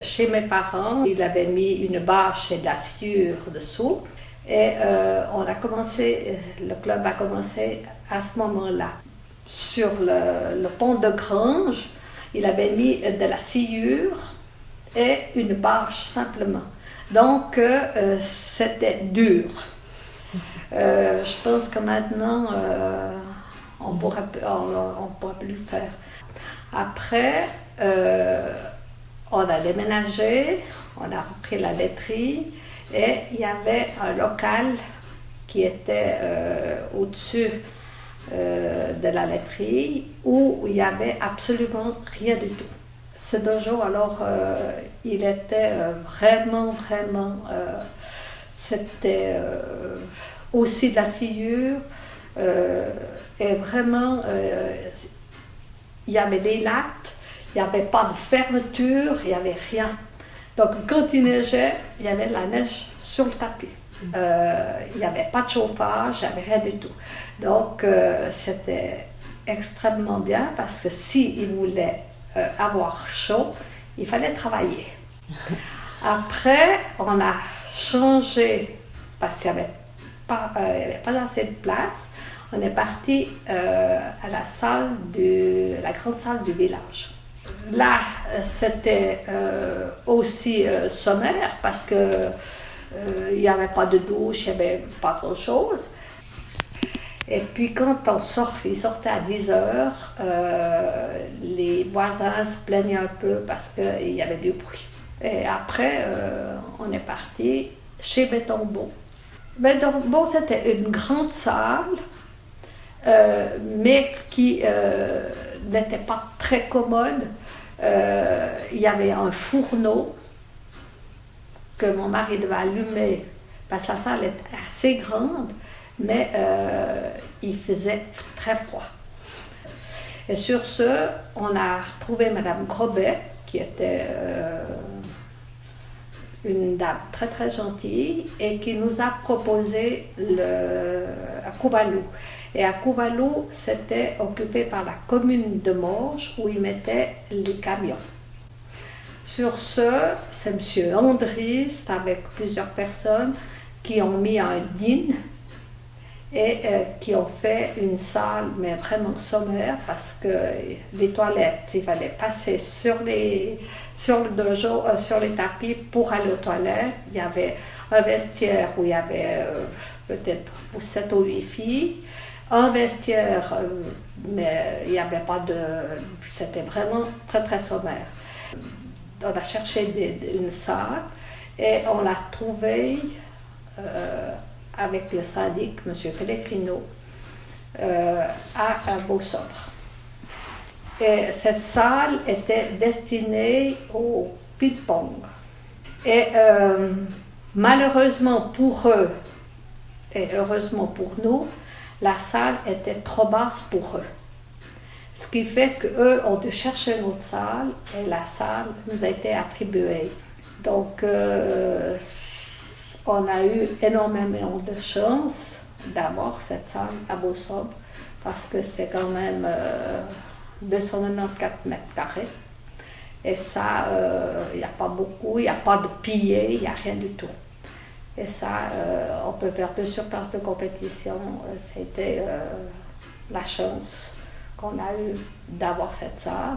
Chez mes parents, ils avaient mis une bâche et de la sciure dessous. Et le club a commencé à ce moment-là. Sur le pont de Grange, il avait mis de la sciure et une bâche simplement. Donc, c'était dur. Je pense que maintenant, on ne pourrait plus le faire. Après, on a déménagé, on a repris la laiterie et il y avait un local qui était au-dessus de la laiterie où il n'y avait absolument rien du tout. Ce dojo, alors, il était vraiment, c'était aussi de la sciure et vraiment, il y avait des lattes, il n'y avait pas de fermeture, il n'y avait rien. Donc quand il neigeait, il y avait de la neige sur le tapis. Il n'y avait pas de chauffage, il n'y avait rien du tout. Donc c'était extrêmement bien parce que s'il voulait avoir chaud, il fallait travailler. Après, on a changé parce qu'il n'y avait pas assez de place. On est parti à la grande salle du village. Là, c'était aussi sommaire parce que il n'y avait pas de douche, il n'y avait pas grand-chose. Et puis quand il sortait à 10h, les voisins se plaignaient un peu parce qu'il y avait du bruit. Et après, on est parti chez Bétonbeau. Bétonbeau, c'était une grande salle, mais qui n'était pas très commode. Il y avait un fourneau que mon mari devait allumer parce que la salle était assez grande, mais il faisait très froid. Et sur ce, on a retrouvé Madame Grobet, qui était une dame très très gentille et qui nous a proposé à Kouvalou. Et à Kouvalou, c'était occupé par la commune de Morges où ils mettaient les camions. Sur ce, c'est M. Andris, avec plusieurs personnes, qui ont mis un din et qui ont fait une salle, mais vraiment sommaire, parce que les toilettes, il fallait passer sur le dojo, sur les tapis pour aller aux toilettes. Il y avait un vestiaire où il y avait peut-être 7 ou 8 filles, un vestiaire, mais il n'y avait pas de... C'était vraiment très très sommaire. On a cherché une salle et on l'a trouvée avec le syndic, M. Pellegrino, à Beau-Sobre. Et cette salle était destinée au ping-pong. Et malheureusement pour eux, et heureusement pour nous, la salle était trop basse pour eux. Ce qui fait qu'eux ont dû chercher notre salle et la salle nous a été attribuée. Donc, on a eu énormément de chance d'avoir cette salle à Beau-Sobre parce que c'est quand même 294 mètres carrés. Et ça, il n'y a pas beaucoup, il n'y a pas de piliers, il n'y a rien du tout. Et ça, on peut faire 2 surplaces de compétition. C'était la chance qu'on a eu d'avoir cette salle.